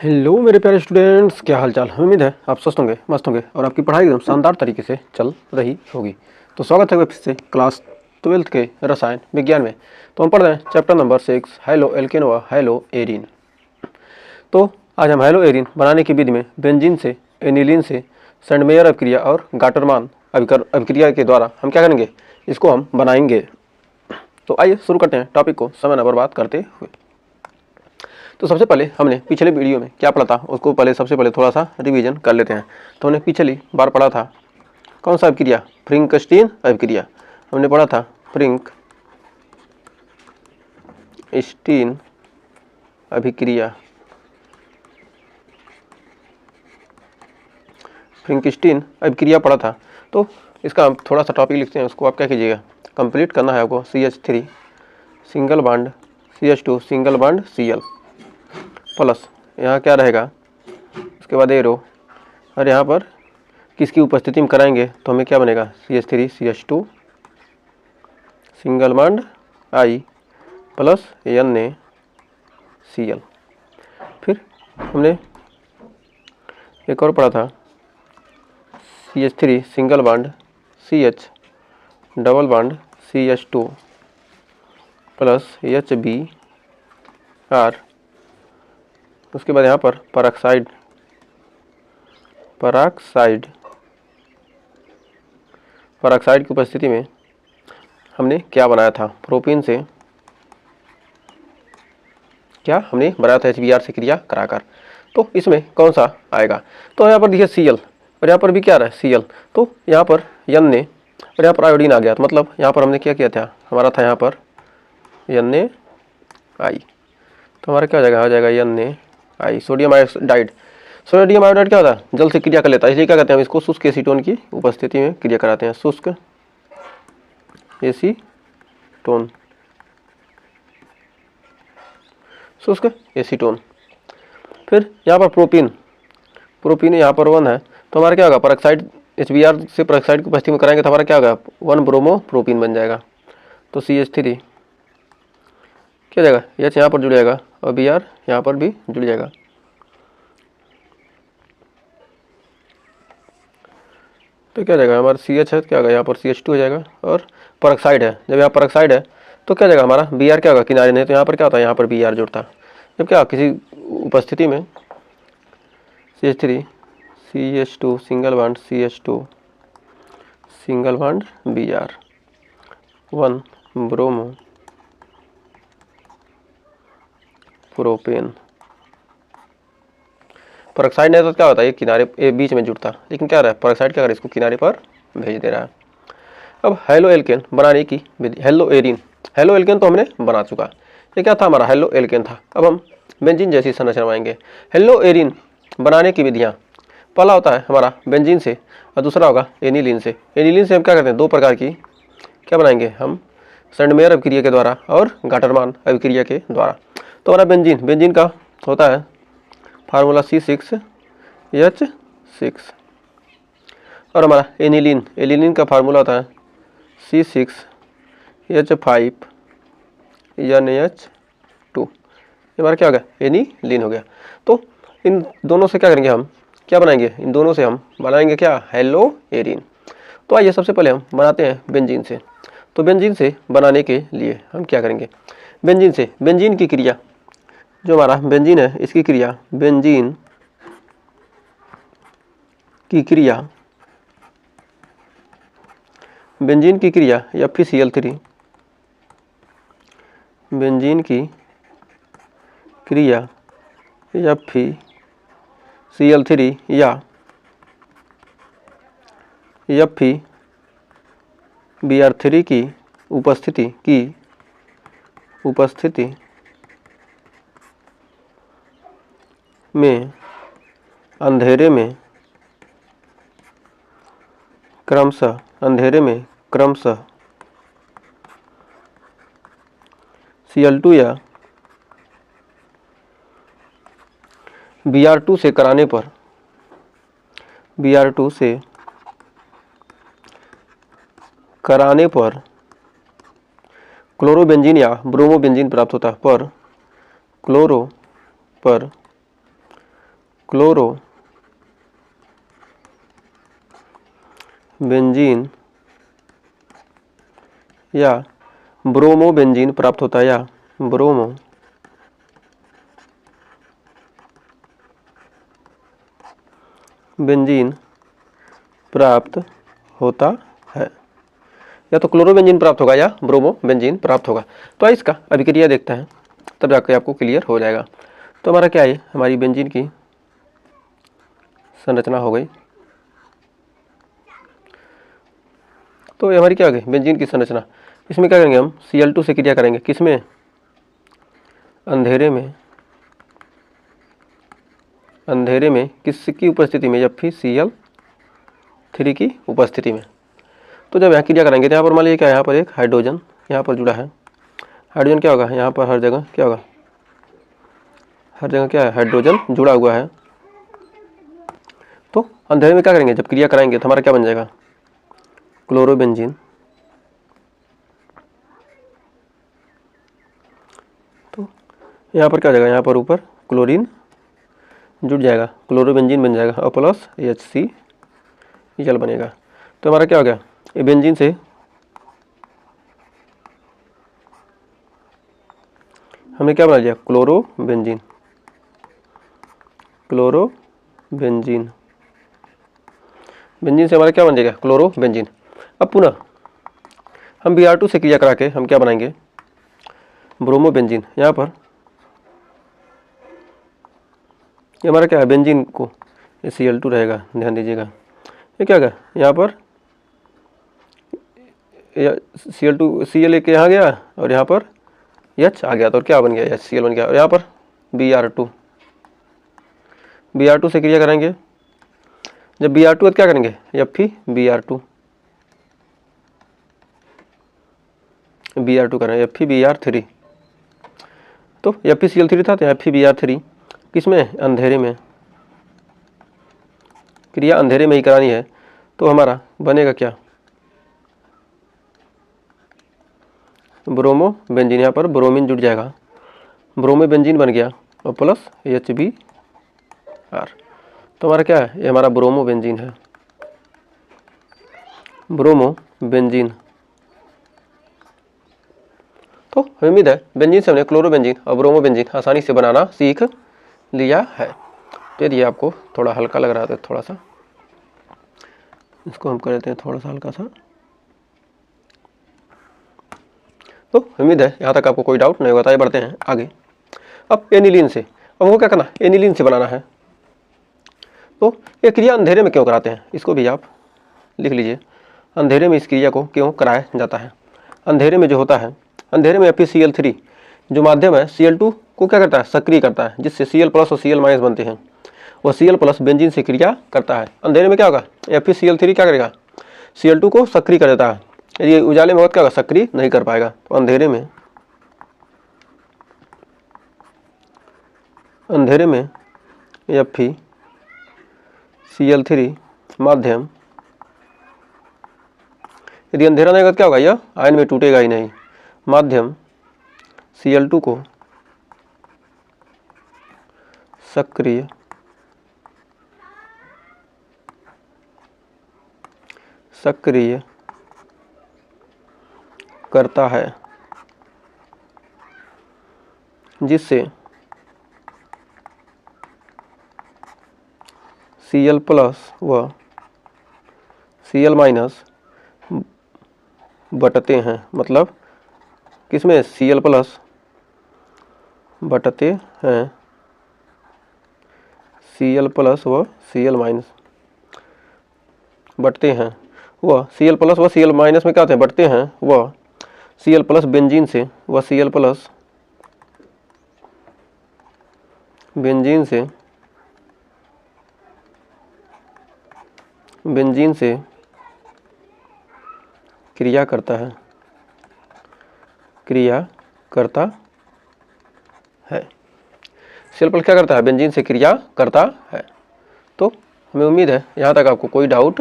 Hello मेरे प्यारे students, क्या हाल चाल। उम्मीद है आप स्वस्थ होंगे, मस्त होंगे और आपकी पढ़ाई एकदम शानदार तरीके से चल रही होगी। तो स्वागत है फिर से क्लास 12th के रसायन विज्ञान में। तो हम पढ़ रहे हैं चैप्टर नंबर 6 हेलो एल्केन व हेलो एरीन। तो आज हम हेलो एरीन बनाने की विधि में बेंजीन से, एनिलीन से, सेंडमेयर अभिक्रिया और गाटरमान अभिक्रिया के द्वारा हम क्या करेंगे, इसको हम बनाएंगे। तो आइए शुरू करते हैं टॉपिक को समय न बर्बाद करते हुए। तो सबसे पहले हमने पिछले वीडियो में क्या पढ़ा था उसको सबसे पहले थोड़ा सा रिवीजन कर लेते हैं। तो हमने पिछली बार पढ़ा था कौन सा अभिक्रिया, फ्रिंकस्टीन अभिक्रिया। हमने पढ़ा था फ्रिंकस्टीन अभिक्रिया। फ्रिंकस्टीन अभिक्रिया पढ़ा था। तो इसका हम थोड़ा सा टॉपिक लिखते हैं, उसको आप क्या कीजिएगा, कंप्लीट करना है आपको। CH3 single bond CH2 single bond Cl plus यहाँ क्या रहेगा, उसके बाद एरो, और यहाँ पर किसकी उपस्थिति में कराएंगे तो हमें क्या बनेगा, CH3 CH2 single bond I plus NaCl। फिर हमने एक और पढ़ा था CH3 single bond CH double bond CH2 plus HBr। उसके बाद यहाँ पर पराक्साइड की उपस्थिति में हमने क्या बनाया था, प्रोपीन से क्या हमने बनाया था HBr से क्रिया कराकर। तो इसमें कौन सा आएगा, तो यहाँ पर देखिए Cl और यहाँ पर भी क्या रहा है Cl। तो यहाँ पर Na और यहाँ पर आयोडीन आ गया। तो मतलब यहाँ पर हमने क्या किया था, हमारा था यहाँ पर NaI। तो हमारा क्या हो जाएगा, NaI sodium iodide. Sodium iodide क्या होता है, जल से क्रिया कर लेता है, इसलिए क्या कहते हैं हम इसको शुष्क एसीटोन की उपस्थिति में क्रिया कराते हैं, शुष्क एसीटोन। फिर यहाँ पर प्रोपीन यहाँ पर 1 है। तो हमारा क्या होगा, परऑक्साइड HBr से परऑक्साइड की उपस्थिति में कराएंगे तो हमारा क्या होगा, 1 ब्रोमो प्रोपीन बन जाएगा। तो CH3 क्या जाएगा, H यहाँ पर जुड़ जाएगा और Br यहाँ पर भी जुड़ जाएगा। तो क्या जाएगा, हमारा CH है, क्या होगा यहाँ पर CH2 हो जाएगा और परऑक्साइड है। जब यहाँ परऑक्साइड है तो क्या जाएगा, हमारा Br क्या होगा, किनारे नहीं, तो यहाँ पर क्या होता है, यहाँ पर Br जुड़ता। जब क्या किसी उपस्थिति में CH3 CH2 single bond CH2 single bond Br 1 bromo propane. Peroxide नहीं तो क्या होता है, ये किनारे बीच में जुड़ता, लेकिन क्या रहा है परऑक्साइड क्या कर इसको किनारे पर भेज दे रहा है। अब हेलो एल्केन बनाने की विधि, हेलो एल्केन तो हमने बना चुका, ये क्या था हमारा हेलो एल्केन था। अब हम बेंजीन जैसी संरचना बनाएंगे। हेलो एरीन बनाने की विधियाँ, पहला होता है हमारा बेंजीन से और दूसरा होगा एनिलीन से। एनिलीन से हम क्या करते हैं, 2 प्रकार की क्या बनाएंगे हम, सेंडमेयर अभिक्रिया के द्वारा और गाटरमान अभिक्रिया के द्वारा। तो हमारा बेंजीन का होता है फार्मूला C6H6 और हमारा एनिलीन का फार्मूला होता है C6H5NH2। ये हमारा क्या हो गया, एनिलीन हो गया। तो इन दोनों से क्या करेंगे हम, क्या बनाएंगे, इन दोनों से हम बनाएंगे क्या, हेलो एरीन। तो आइए सबसे पहले हम बनाते हैं बेंजीन से। तो बेंजीन से बनाने के लिए हम क्या करेंगे, बेंजीन की क्रिया, जो हमारा बेंजीन है इसकी क्रिया, बेंजीन की क्रिया FeCl3, बेंजीन की क्रिया FeCl3 या FeBr3 की उपस्थिति में अंधेरे में क्रमशः Cl2 या Br2 से कराने पर क्लोरोबेंजीन या ब्रोमोबेंजीन प्राप्त होता है। क्लोरो बेंजीन या ब्रोमो बेंजीन प्राप्त होता है, या ब्रोमो बेंजीन प्राप्त होता है, या तो क्लोरो बेंजीन प्राप्त होगा या ब्रोमो बेंजीन प्राप्त होगा। तो इसका अभिक्रिया देखते हैं, तब जाकर आपको क्लियर हो जाएगा। तो हमारा क्या है, हमारी बेंजीन की संरचना हो गई। तो ये हमारी क्या हो गई, बेंजीन की संरचना। इसमें क्या करेंगे हम, Cl2 से क्रिया करेंगे, किसमें, अंधेरे में, अंधेरे में किसकी उपस्थिति में, Fe3 की उपस्थिति में। तो जब यहाँ क्रिया करेंगे तो यहाँ पर मान लीजिए क्या, यहाँ पर एक हाइड्रोजन यहाँ पर जुड़ा है। हाइड्रोजन क्या होगा, यहाँ पर हर जगह क्या होगा, हर जगह क्या है, हाइड्रोजन जुड़ा हुआ है। तो अंधेरे में क्या करेंगे, जब क्रिया कराएंगे तो हमारा क्या बन जाएगा, क्लोरोबेंजीन। तो यहाँ पर क्या हो जाएगा, यहाँ पर ऊपर क्लोरीन जुड़ जाएगा, क्लोरोबेंजीन बन जाएगा और प्लस HCl बनेगा। तो हमारा क्या हो गया, ये बेंजीन से हमने क्या बना लिया, क्लोरोबेंजीन, क्लोरोबेंजीन। बेंजीन से हमारा क्या बन जाएगा, क्लोरोबेंजीन। अब पुनः हम Br2 से क्रिया करा के हम क्या बनाएंगे, ब्रोमोबेंजीन। यहाँ पर ये हमारा क्या है, बेंजीन को ये Cl2 रहेगा, ध्यान दीजिएगा। ये क्या होगा, यहाँ पर Cl2 Cl एक यहाँ गया और यहाँ पर H आ गया, तो क्या बन गया, HCl बन गया। और यहाँ पर Br2 से क्रिया करेंगे, जब Br2 तो क्या करेंगे, Br2 करें, FeBr3। तो FeCl3 था, तो FeBr3 किसमें, अंधेरे में, क्रिया अंधेरे में ही करानी है। तो हमारा बनेगा क्या, ब्रोमो बेंजीन। यहाँ पर ब्रोमीन जुड़ जाएगा, ब्रोमो बेंजीन बन गया और प्लस HBr। तो हमारा क्या है, ये हमारा ब्रोमो बेंजीन है, ब्रोमो बेंजीन। तो हमें उम्मीद है बेंजीन से हमने क्लोरोबेंजीन और ब्रोमो बेंजीन आसानी से बनाना सीख लिया है। तो यदि आपको थोड़ा हल्का लग रहा है तो थोड़ा सा इसको हम कर देते हैं थोड़ा सा हल्का सा। तो उम्मीद है यहाँ तक आपको कोई डाउट नहीं होता है। बढ़ते हैं आगे। अब एनिलीन से, अब वो क्या करना, एनिलीन से बनाना है। तो ये क्रिया अंधेरे में क्यों कराते हैं, इसको भी आप लिख लीजिए। अंधेरे में इस क्रिया को क्यों कराया जाता है। अंधेरे में जो होता है, अंधेरे में FeCl3 जो माध्यम है Cl2 को क्या करता है, सक्रिय करता है, जिससे Cl+ और Cl- बनते हैं। वो Cl+ बेंजीन से क्रिया करता है। अंधेरे में क्या होगा, FeCl3 क्या करेगा, Cl2 को सक्रिय कर देता है। यदि उजाले में वक्त क्या होगा, सक्रिय नहीं कर पाएगा। तो अंधेरे में FeCl3 माध्यम, यदि अंधेरा नहीं होगा क्या होगा, यह आयन में टूटेगा ही नहीं। माध्यम Cl2 को सक्रिय करता है, जिससे Cl+ व Cl- बटते हैं। मतलब किसमें, Cl+ बटते हैं, Cl+ व Cl- बटते हैं। वह Cl+ व Cl- में क्या होते हैं, बटते हैं। वह Cl+ बेंजीन से, वह Cl+ बेंजीन से क्रिया करता है, Cl+ क्या करता है, बेंजीन से क्रिया करता है। तो हमें उम्मीद है यहाँ तक आपको कोई डाउट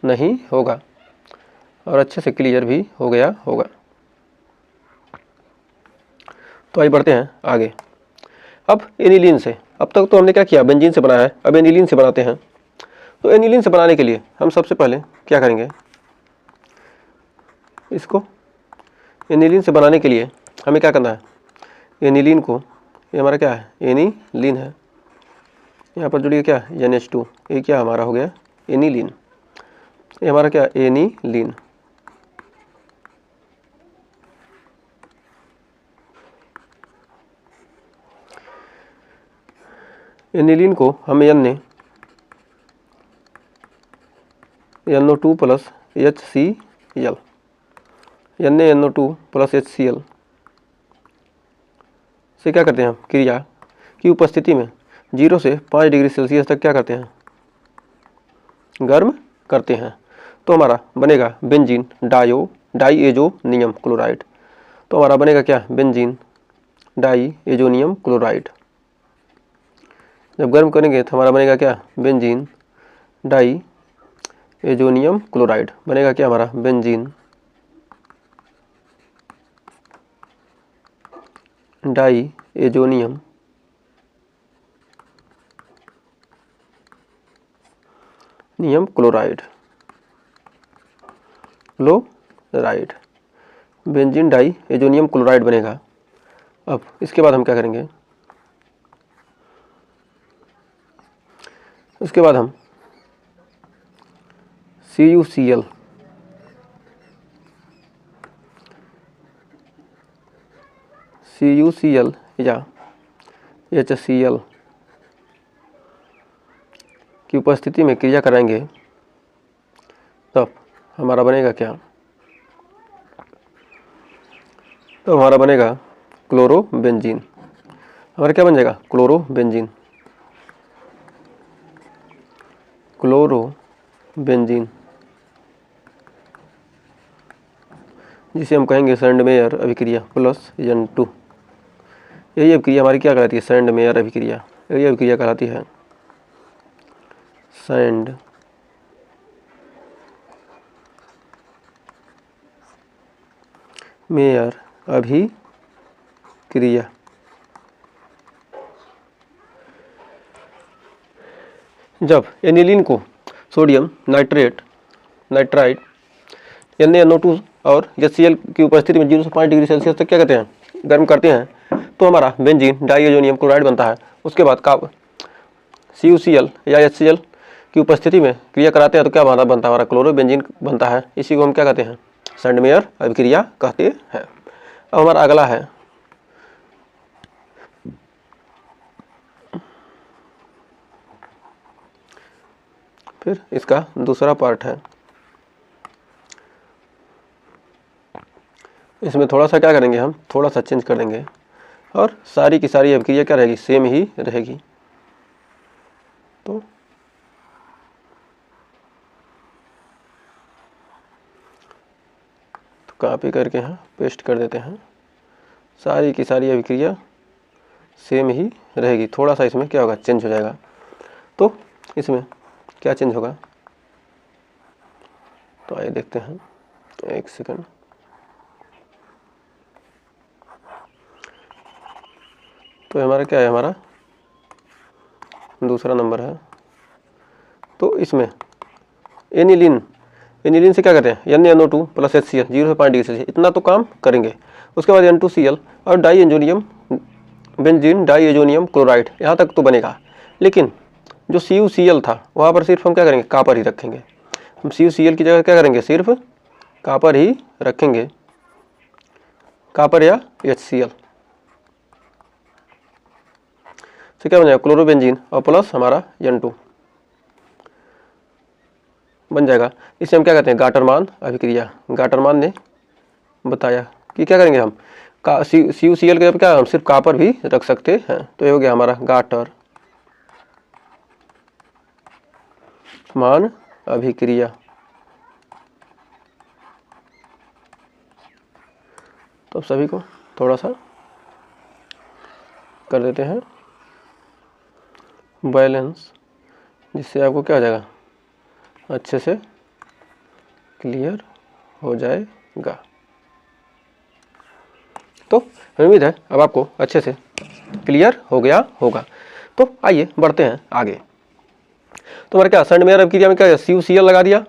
नहीं होगा और अच्छे से क्लियर भी हो गया होगा। तो आइए बढ़ते हैं आगे। अब एनिलीन से, अब तक तो हमने क्या किया, बेंजीन से बनाया है, अब एनिलीन से बनाते हैं। तो एनिलीन से बनाने के लिए हम सबसे पहले क्या करेंगे, इसको एनिलीन से बनाने के लिए हमें क्या करना है, एनिलीन को, ये हमारा क्या है, एनिलीन है, यहाँ पर जुड़िए क्या, NH2, ये क्या हमारा हो गया एनिलीन, ये हमारा क्या एनिलीन। एनिलीन को हम NO2 plus HCl, NaNO2 plus HCl से क्या करते हैं हम, क्रिया की उपस्थिति में 0 से 5 डिग्री सेल्सियस तक क्या करते हैं, गर्म करते हैं। तो हमारा बनेगा बेंजीन डाईएजोनियम क्लोराइड। तो हमारा बनेगा क्या, बेंजीन डाईएजोनियम क्लोराइड। जब गर्म करेंगे तो हमारा बनेगा क्या, बेंजीन डाईएजोनियम क्लोराइड, बनेगा क्या हमारा, benzene diazonium chloride, benzene diazonium chloride बनेगा। अब इसके बाद हम क्या करेंगे, उसके बाद हम CuCl या HCl की उपस्थिति में क्रिया कराएंगे, तब हमारा बनेगा क्या, तो हमारा बनेगा क्लोरोबेंजीन। हमारा क्या बन जाएगा, क्लोरोबेंजीन, जिसे हम कहेंगे सैंडमेयर अभिक्रिया प्लस N2। यही अभिक्रिया हमारी क्या कहलाती है, सैंडमेयर अभिक्रिया, यही अभिक्रिया कहलाती है सैंडमेयर अभिक्रिया। जब एनिलीन को सोडियम नाइट्राइड NaNO2 और HCl की उपस्थिति में 0 से 5 डिग्री सेल्सियस तक क्या करते हैं, गर्म करते हैं, तो हमारा बेंजीन डाईएजोनियम क्लोराइड बनता है। उसके बाद CuCl या HCl की उपस्थिति में क्रिया कराते हैं तो क्या बनता है, हमारा क्लोरोबेंजीन बनता है। इसी को हम क्या कहते हैं, सैंडमेयर अभिक्रिया कहते हैं। अब हमारा अगला है फिर इसका दूसरा पार्ट है, इसमें थोड़ा सा क्या करेंगे, हम थोड़ा सा चेंज कर देंगे और सारी की सारी अभिक्रिया क्या रहेगी, सेम ही रहेगी। तो कॉपी करके यहाँ पेस्ट कर देते हैं, सारी की सारी अभिक्रिया सेम ही रहेगी, थोड़ा सा इसमें क्या होगा, चेंज हो जाएगा। तो इसमें क्या चेंज होगा, तो आइए देखते हैं, एक सेकंड। तो हमारा क्या है, हमारा दूसरा नंबर है। तो इसमें एनिलीन से क्या करते हैं, NaNO2 प्लस HCl 0 से 5 डिग्री सेल्सियस, इतना तो काम करेंगे। उसके बाद N2Cl और डाईएजोनियम बेंजीन डाईएजोनियम क्लोराइड, यहाँ तक तो बनेगा। लेकिन जो CuCl था वहाँ पर सिर्फ हम क्या करेंगे, कापर ही रखेंगे। हम CuCl की जगह क्या करेंगे, सिर्फ कापर ही रखेंगे, कापर या HCl से क्या बन जाएगा, क्लोरोबेंजीन और प्लस हमारा N2 बन जाएगा। इसे हम क्या कहते हैं, गाटरमान अभिक्रिया। गाटरमान ने बताया कि क्या करेंगे, हम CuCl के क्या हम सिर्फ कापर भी रख सकते हैं। तो ये हो गया हमारा गाटर मान अभिक्रिया। तो सभी को थोड़ा सा कर देते हैं बैलेंस, जिससे आपको क्या हो जाएगा, अच्छे से क्लियर हो जाएगा। तो उम्मीद है अब आपको अच्छे से क्लियर हो गया होगा। तो आइए बढ़ते हैं आगे। तो हमारा क्या सेंडमेयर अभिक्रिया में क्या CuCl लगा दिया,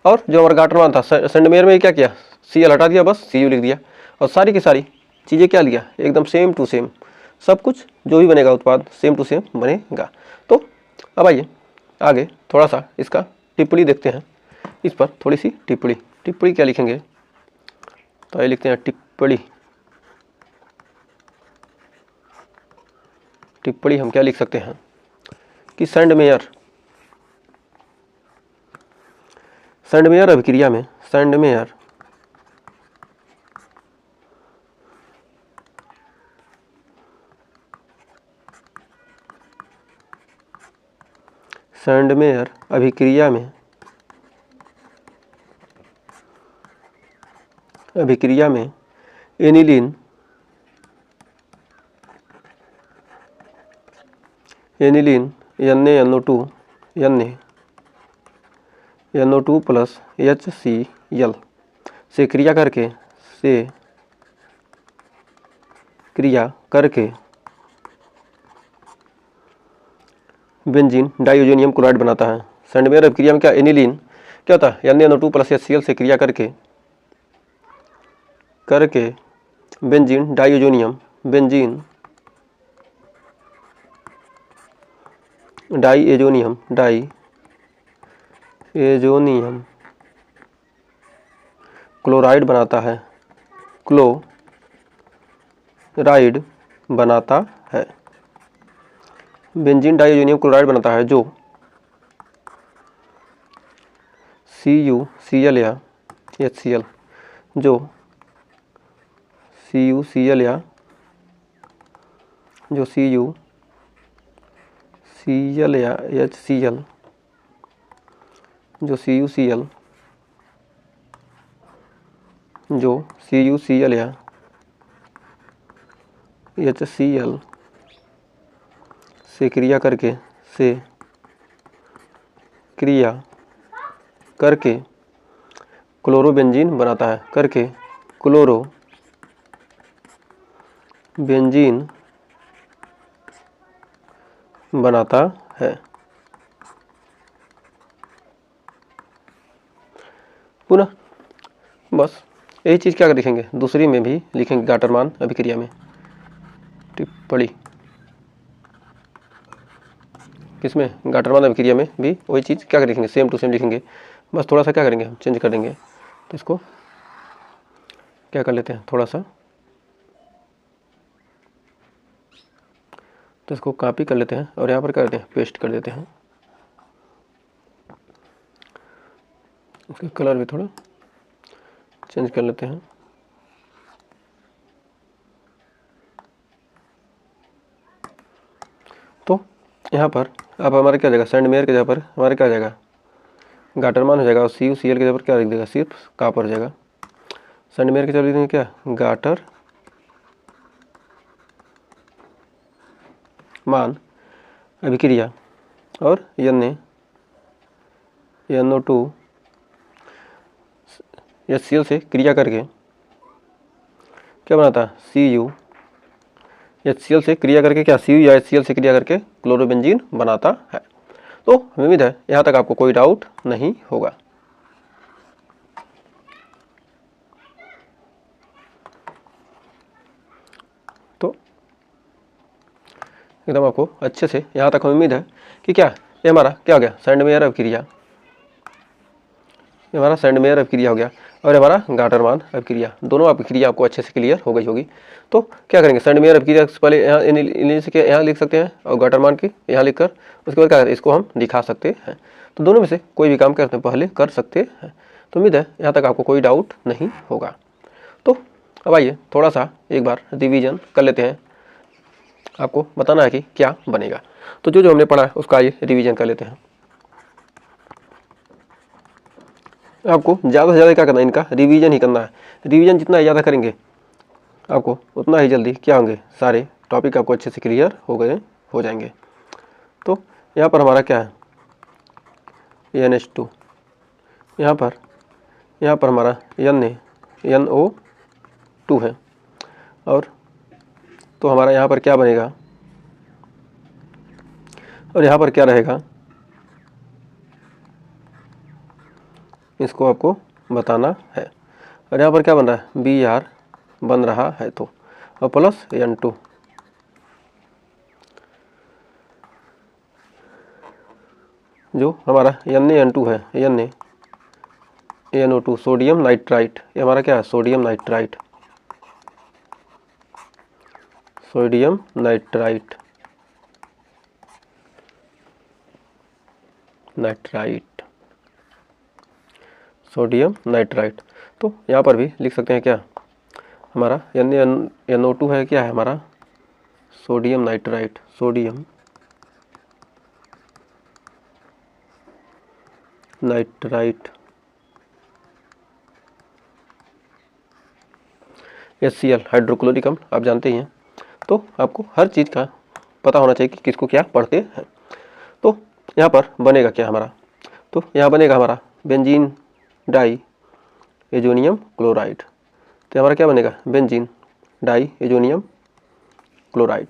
और जो हमारा गाटरमान था सेंडमेयर में क्या किया, Cl हटा दिया, बस Cu लिख दिया, और सारी की सारी चीज़ें क्या लिया, एकदम सेम टू सेम, सब कुछ जो भी बनेगा उत्पाद सेम टू सेम बनेगा। तो अब आइए आगे थोड़ा सा इसका टिप्पणी देखते हैं। इस पर थोड़ी सी टिप्पणी क्या लिखेंगे, तो ये लिखते हैं टिप्पणी हम क्या लिख सकते हैं कि सेंडमेयर अभिक्रिया में सेंडमेयर अभिक्रिया में एनिलीन NaNO2 प्लस HCl से क्रिया करके बेंजीन डाइओजोनियम क्लोराइड बनाता है। सेंडमेयर अभिक्रिया में क्या एनिलीन क्या होता है, NaNO2 प्लस HCl से क्रिया करके बेंजीन डाइओजोनियम क्लोराइड बनाता है, बेंजीन डाइओजोनियम क्लोराइड बनाता है, जो CuCl या HCl से क्रिया करके क्लोरोबेंजीन बनाता है, पुनः बस यही चीज़ क्या लिखेंगे, दूसरी में भी लिखेंगे गाटरमान अभिक्रिया में टिप्पणी, किसमें, गाटरमान अभिक्रिया में भी वही चीज़ क्या लिखेंगे, सेम टू सेम लिखेंगे, बस थोड़ा सा क्या करेंगे हम चेंज कर देंगे। तो इसको क्या कर लेते हैं, थोड़ा सा तो इसको कॉपी कर लेते हैं और यहाँ पर कर देते हैं पेस्ट कर देते हैं। इसका कलर भी थोड़ा चेंज कर लेते हैं। तो यहाँ पर अब हमारे क्या जाएगा, सेंडमेयर के जगह पर हमारे क्या जाएगा, गाटरमान हो जाएगा, और CuCl के जगह पर क्या लिख देगा, सिर्फ कॉपर हो जाएगा। सेंडमेयर के जगह लिख देंगे क्या, गाटर मान अभिक्रिया, और NaNO2 HCl से क्रिया करके क्या बनाता है, CuHCl से क्रिया करके क्या, Cu या HCl से क्रिया करके क्लोरोबेंजीन बनाता है। तो हमें उम्मीद है यहाँ तक आपको कोई डाउट नहीं होगा। तो एकदम आपको अच्छे से यहाँ तक हमें उम्मीद है कि क्या ये हमारा क्या हो गया, सेंडमेयर अभिक्रिया, ये हमारा सेंडमेयर अभिक्रिया हो गया, और हमारा गाटरमान अभिक्रिया, दोनों अभिक्रिया आपको अच्छे से क्लियर हो गई होगी। तो क्या करेंगे, सेंडमेयर अभिक्रिया से पहले यहाँ एनिलीन से यहाँ लिख सकते हैं, और गाटरमान की यहाँ लिखकर उसके बाद क्या इसको हम दिखा सकते हैं। तो दोनों में से कोई भी काम करते हैं पहले कर सकते हैं। तो उम्मीद है यहाँ तक आपको कोई डाउट नहीं होगा। तो अब आइए थोड़ा सा एक बार रिवीजन कर लेते हैं, आपको बताना है कि क्या बनेगा। तो जो हमने पढ़ा है उसका आइए रिवीजन कर लेते हैं। आपको ज़्यादा से ज़्यादा क्या करना है, इनका रिवीजन ही करना है। रिवीजन जितना ज़्यादा करेंगे आपको उतना ही जल्दी क्या होंगे, सारे टॉपिक आपको अच्छे से क्लियर हो जाएंगे। तो यहाँ पर हमारा क्या है, NH2, यहाँ पर हमारा NaNO2 है, और तो हमारा यहाँ पर क्या बनेगा, और यहाँ पर क्या रहेगा इसको आपको बताना है। और यहाँ पर क्या बन रहा है, बी आर बन रहा है तो, और प्लस N2, जो हमारा NaN2 है, NaNO2 सोडियम नाइट्राइट, ये हमारा क्या है, sodium nitrite, sodium nitrite, nitrite, sodium nitrite. तो यहाँ पर भी लिख सकते हैं क्या, हमारा NaNO2 है, क्या है हमारा, sodium nitrite, sodium nitrite, HCl hydrochloric अम्ल आप जानते ही हैं। तो आपको हर चीज़ का पता होना चाहिए कि किसको क्या पढ़ते हैं। तो यहाँ पर बनेगा क्या हमारा, तो यहाँ बनेगा हमारा बेंजीन डाई एजोनियम क्लोराइड। तो हमारा क्या बनेगा, benzene diazonium chloride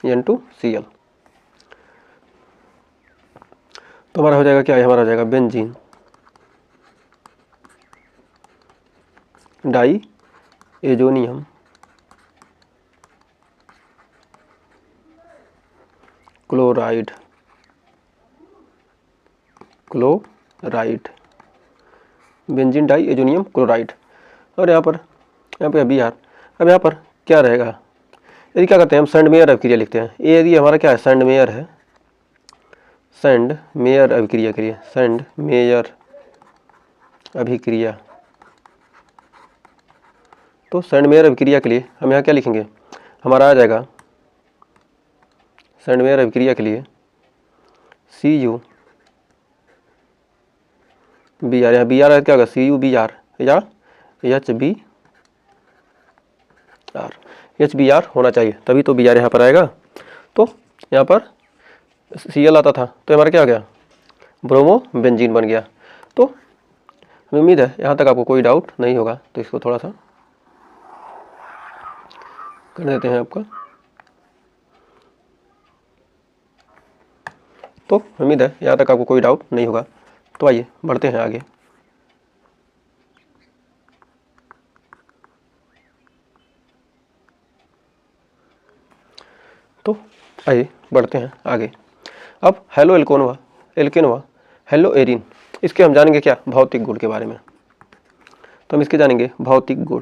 N2Cl। तो हमारा हो जाएगा क्या, हमारा हो जाएगा benzene diazonium chloride, benzene diazonium chloride. और यहाँ पे बी आर। अब यहाँ पर क्या रहेगा, यदि क्या करते हैं हम सैंडमेयर अभिक्रिया लिखते हैं। ये यदि हमारा क्या है, सैंडमेयर है, सैंडमेयर अभिक्रिया के लिए, सैंडमेयर अभिक्रिया। तो सैंडमेयर अभिक्रिया के लिए हम यहाँ क्या लिखेंगे, हमारा आ जाएगा सैंडमेयर अभिक्रिया के लिए Cu बी आर, यहाँ बी आर क्या होगा, Cu बी आर या HBr होना चाहिए, तभी तो बी आर यहाँ पर आएगा। तो यहाँ पर Cl आता था तो हमारा क्या हो गया, ब्रोमो बेंजीन बन गया। तो हमें उम्मीद है यहाँ तक आपको कोई डाउट नहीं होगा। तो इसको थोड़ा सा कर देते हैं आपका। तो उम्मीद है यहाँ तक आपको कोई डाउट नहीं होगा। तो आइए बढ़ते हैं आगे। तो आइए बढ़ते हैं आगे। अब हेलो एल्केनोवा हेलो एरिन, इसके हम जानेंगे क्या, भौतिक गुण के बारे में। तो हम इसके जानेंगे भौतिक गुण,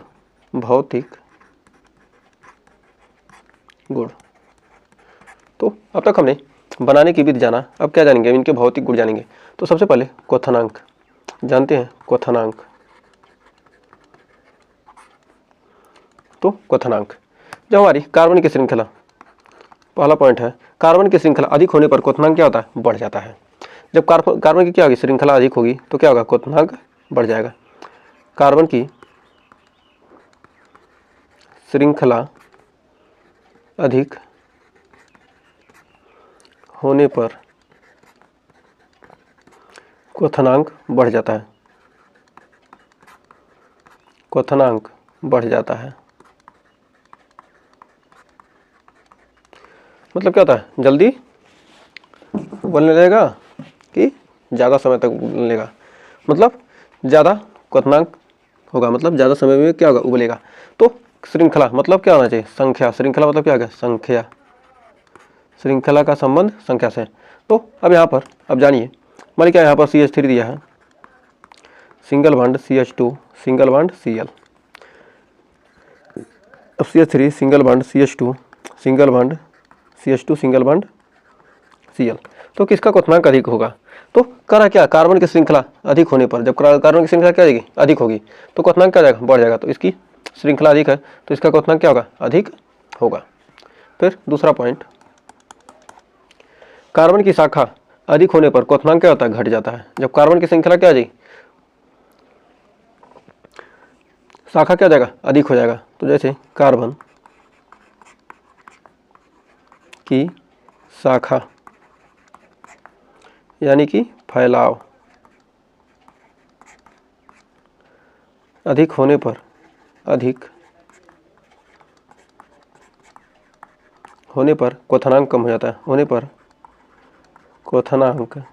तो अब तक हमने बनाने की विधि जाना, अब क्या जानेंगे, हम इनके भौतिक गुण जानेंगे। तो सबसे पहले क्वथनांक, जानते हैं क्वथनांक। तो क्वथनांक, जब हमारी कार्बन की श्रृंखला, पहला पॉइंट है, कार्बन की श्रृंखला अधिक होने पर क्वथनांक क्या होता है, बढ़ जाता है। जब कार्बन की क्या होगी, श्रृंखला अधिक होगी तो क्या होगा, क्वथनांक बढ़ जाएगा। कार्बन की श्रृंखला अधिक होने पर क्वथनांक बढ़ जाता है, क्वथनांक बढ़ जाता है। मतलब क्या होता है, जल्दी उबलने लगेगा कि ज़्यादा समय तक उबलेगा, मतलब ज़्यादा क्वथनांक होगा, मतलब ज़्यादा समय में क्या होगा, उबलेगा। तो श्रृंखला मतलब क्या होना चाहिए, संख्या, श्रृंखला मतलब क्या होगा, संख्या, श्रृंखला का संबंध संख्या से। तो अब यहाँ पर अब जानिए, मान क्या यहाँ पर CH3 दिया है, single bond CH2 single bond Cl, अब CH3 single bond CH2 single bond CH2 single bond Cl। तो किसका क्वथनांक अधिक होगा, तो करा क्या, कार्बन की श्रृंखला अधिक होने पर, जब कार्बन की श्रृंखला क्या जाएगी, अधिक होगी, तो क्वथनांक क्या जाएगा, बढ़ जाएगा। तो इसकी श्रृंखला अधिक है तो इसका क्वथनांक क्या होगा, अधिक होगा। फिर दूसरा पॉइंट, कार्बन की शाखा अधिक होने पर क्वथनांक क्या होता है, घट जाता है। जब कार्बन की श्रृंखला क्या आ जाएगी, शाखा क्या हो जाएगा, अधिक हो जाएगा। तो जैसे कार्बन की शाखा यानी कि फैलाव अधिक होने पर होने पर क्वथनांक कम हो जाता है, होने पर क्वथनांक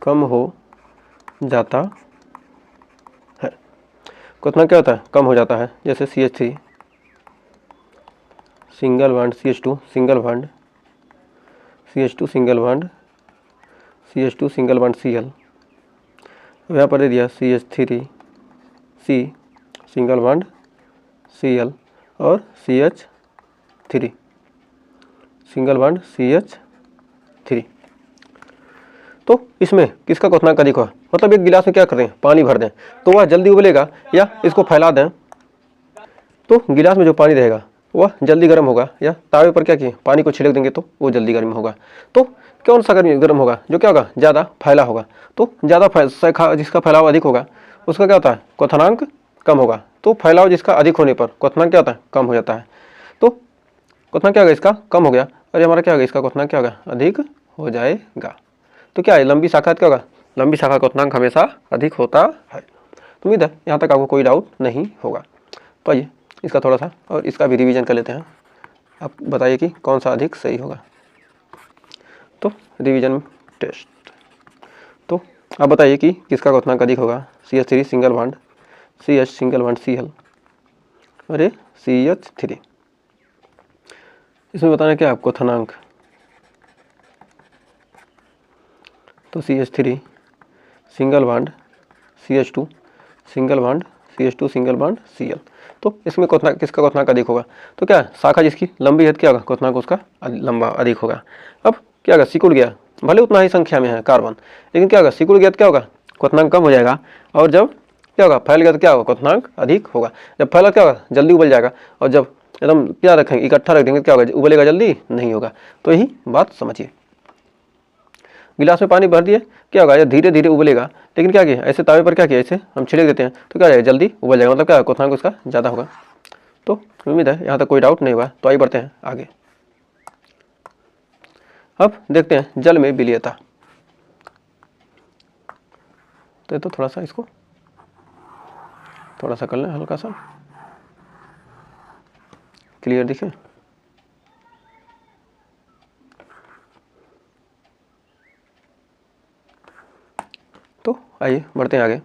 कम हो जाता है। क्वथनांक क्या होता है? कम हो जाता है। जैसे CH3 single bond CH2 single bond CH2 single bond CH2 single bond Cl। अब यहाँ पर दे दिया CH3 C single bond Cl और CH3 सिंगल बॉन्ड CH3। तो इसमें किसका क्वथनांक अधिक होगा? मतलब एक गिलास में क्या कर रहे हैं, पानी भर दें तो वह जल्दी उबलेगा, या इसको फैला दें तो गिलास में जो पानी रहेगा वह जल्दी गर्म होगा, या तावे पर क्या किए पानी को छिड़क देंगे तो वो जल्दी गर्म होगा। तो कौन सा गर्म होगा? जो क्या होगा, ज़्यादा फैला होगा। तो ज़्यादा जिसका फैलाव अधिक होगा उसका क्या होता है, क्वथनांक कम होगा। तो फैलाव जिसका अधिक होने पर क्वथनांक क्या होता है, कम हो जाता है। तो क्वथनांक क्या होगा, इसका कम हो गया, और ये हमारा क्या होगा, इसका क्वथनांक क्या होगा, अधिक हो जाएगा। तो क्या है, लंबी शाखा क्या होगा, लंबी शाखा क्वथनांक हमेशा अधिक होता है। तो उम्मीद है यहाँ तक आपको कोई डाउट नहीं होगा। तो आइए इसका थोड़ा सा और इसका भी रिवीजन कर लेते हैं। आप बताइए कि कौन सा अधिक सही होगा। तो रिवीजन टेस्ट, तो आप बताइए कि किसका क्वथनांक अधिक होगा। CH3 single bond CH single bond Cl और ये CH3। इसमें बताना क्या आपको क्वथनांक। तो CH3 single bond CH2 single bond CH2 single bond Cl। तो इसमें क्वथनांक किसका क्वथनांक अधिक होगा? तो क्या शाखा जिसकी लंबी है क्या होगा, क्वथनांक उसका लंबा अधिक होगा। अब क्या होगा, सिकुड़ गया, भले उतना ही संख्या में है कार्बन, लेकिन क्या होगा, सिकुड़ गया तो क्या होगा, क्वथनांक कम हो जाएगा। और जब क्या होगा, फैल गया तो क्या होगा, क्वथनांक अधिक होगा। जब फैला क्या होगा, जल्दी उबल जाएगा। और जब एकदम क्या रखेंगे, इकट्ठा रख देंगे क्या होगा, उबलेगा जल्दी नहीं होगा। तो यही बात समझिए। गिलास में पानी भर दिए, क्या होगा, ये धीरे धीरे उबलेगा, लेकिन क्या किया, ऐसे तावे पर क्या किया, ऐसे हम छिड़क देते हैं तो क्या जाएगा, जल्दी उबल जाएगा। मतलब क्या क्वथनांक उसका ज़्यादा होगा। तो उम्मीद है यहाँ तक कोई डाउट नहीं हुआ। तो आइए बढ़ते हैं आगे। अब देखते हैं जल में विलीयता। तो थोड़ा सा इसको थोड़ा सा कर लें, हल्का सा क्लियर दिखे। तो आइए बढ़ते हैं आगे।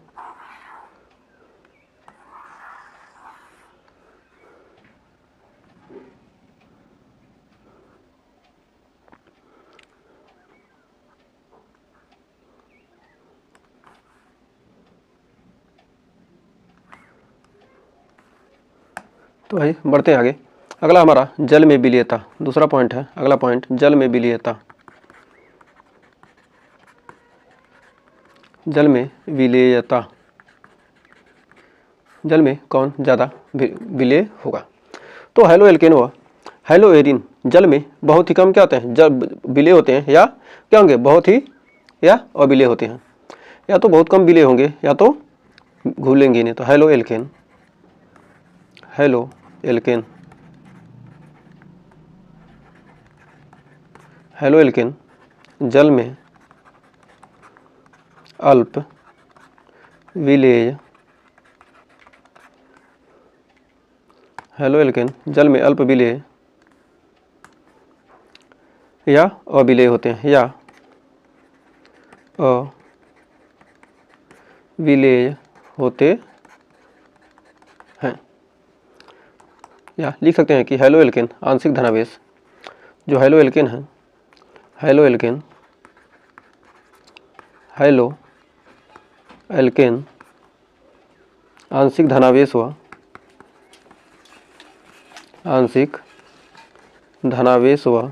तो आइए बढ़ते हैं आगे। अगला हमारा जल में विलीयता, दूसरा पॉइंट है। अगला पॉइंट जल में विलीयता। जल में विलेयता, जल में कौन ज़्यादा विलेय होगा। तो हेलो एल्केन व हेलो एरिन जल में बहुत ही कम क्या होते हैं, जब विलेय होते हैं, या क्या होंगे, बहुत ही या अविलेय होते हैं। या तो बहुत कम विलेय होंगे या तो घुलेंगे नहीं। तो halo alkane, halo alkane, halo alkane जल में अल्प विलेय, हेलो एल्केन जल में अल्प विलेय या अविलेय होते हैं, या अविलेय होते हैं। या लिख सकते हैं कि हेलो एल्केन आंशिक धनावेश, जो हेलो एल्केन है, हेलो एल्केन, हेलो एल्केन आंशिक धनावेश व आंशिक धनावेश व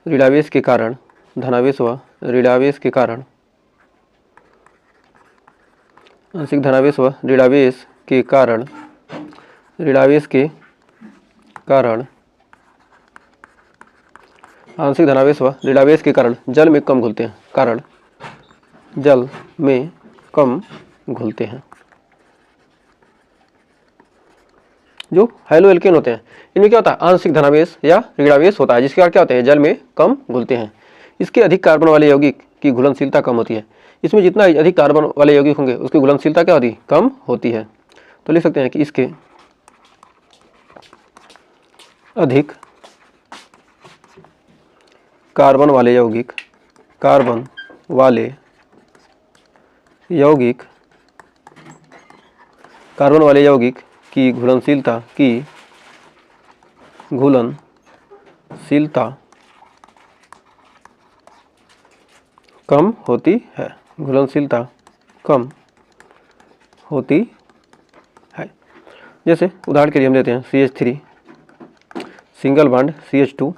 ऋणावेश के कारण, धनावेश व ऋणावेश के कारण, आंशिक धनावेश व ऋणावेश के कारण, ऋणावेश के कारण, आंशिक धनावेश व ऋणावेश के कारण जल में कम घुलते हैं, कारण जल में कम घुलते हैं। जो हेलो एल्केन होते हैं इनमें क्या होता है, आंशिक धनावेश या ऋणावेश होता है, जिसके कारण क्या होते हैं, जल में कम घुलते हैं। इसके अधिक कार्बन वाले यौगिक की घुलनशीलता कम होती है। इसमें जितना अधिक कार्बन वाले यौगिक होंगे उसकी घुलनशीलता क्या होती, कम होती है। तो लिख सकते हैं कि इसके अधिक कार्बन वाले यौगिक की घुलनशीलता कम होती है, जैसे उदाहरण के लिए हम लेते हैं CH3 single bond CH2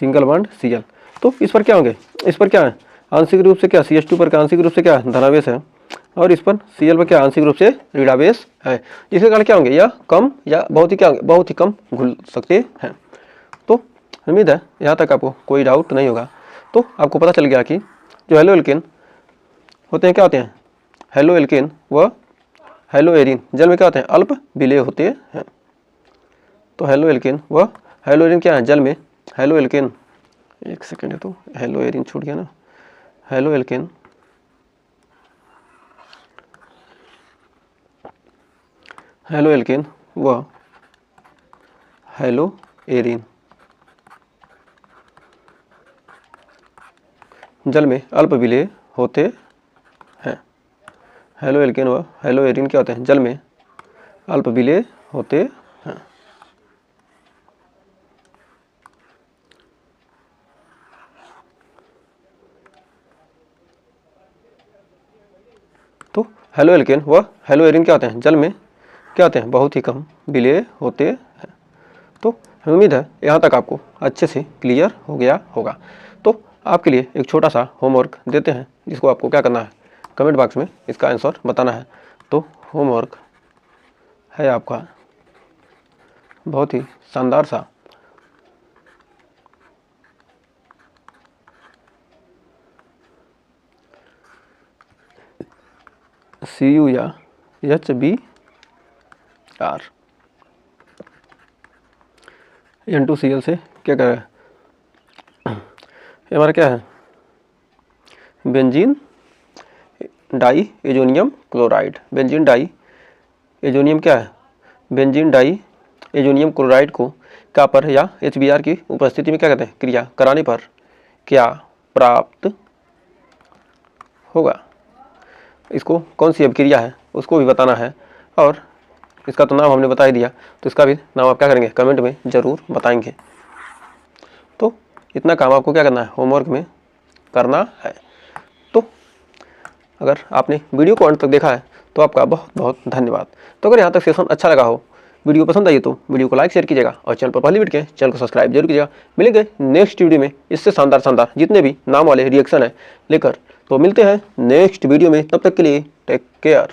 single bond Cl। तो इस पर क्या होंगे, इस पर क्या है, आंशिक रूप से क्या CH2 पर आंशिक रूप से क्या धनावेश है, और इस पर Cl पर क्या आंशिक रूप से ऋणावेश है। इसके कारण क्या होंगे, या कम या बहुत ही कम घुल सकते हैं। तो उम्मीद है यहाँ तक आपको कोई डाउट नहीं होगा। तो आपको पता चल गया कि जो हेलो एल्केन होते हैं क्या होते हैं, हेलो एल्केन व हेलो एरिन जल में क्या होते हैं, अल्प विलेय होते हैं। तो हेलो एल्केन व हेलो एरिन क्या है, जल में हेलो एल्केन, एक सेकेंड है तो हेलो एरिन छूट गया ना, हेलो एल्केन व हेलो एरिन जल में अल्प विलेय होते हैं। हेलो एल्केन व हेलो एरिन क्या होते हैं, जल में अल्प विलेय होते हैं। तो हेलो एल्केन व हेलो एरिन क्या होते हैं, जल में क्या होते हैं, बहुत ही कम विलेय होते हैं। तो उम्मीद है यहाँ तक आपको अच्छे से क्लियर हो गया होगा। तो आपके लिए एक छोटा सा होमवर्क देते हैं, जिसको आपको क्या करना है, कमेंट बॉक्स में इसका आंसर बताना है। तो होमवर्क है आपका बहुत ही शानदार सा Cu या HBr N2Cl से क्या कर रहा है, ये हमारा क्या है, benzene diazonium chloride. Benzene diazonium क्या है, बेंजीन डाई एजोनियम क्लोराइड को कॉपर या HBr की उपस्थिति में क्या कहते हैं, क्रिया कराने पर क्या प्राप्त होगा। इसको कौन सी अभिक्रिया है उसको भी बताना है, और इसका तो नाम हमने बता ही दिया, तो इसका भी नाम आप क्या करेंगे, कमेंट में ज़रूर बताएंगे। तो इतना काम आपको क्या करना है, होमवर्क में करना है। तो अगर आपने वीडियो को अंत तक देखा है तो आपका बहुत बहुत धन्यवाद। तो अगर यहाँ तक सेशन अच्छा लगा हो, वीडियो पसंद आई तो वीडियो को लाइक शेयर कीजिएगा, और चैनल पर पहली वीडियो के चैनल को सब्सक्राइब जरूर कीजिएगा। मिलेंगे नेक्स्ट वीडियो में इससे शानदार जितने भी नाम वाले रिएक्शन है लेकर। तो मिलते हैं नेक्स्ट वीडियो में, तब तक के लिए टेक केयर।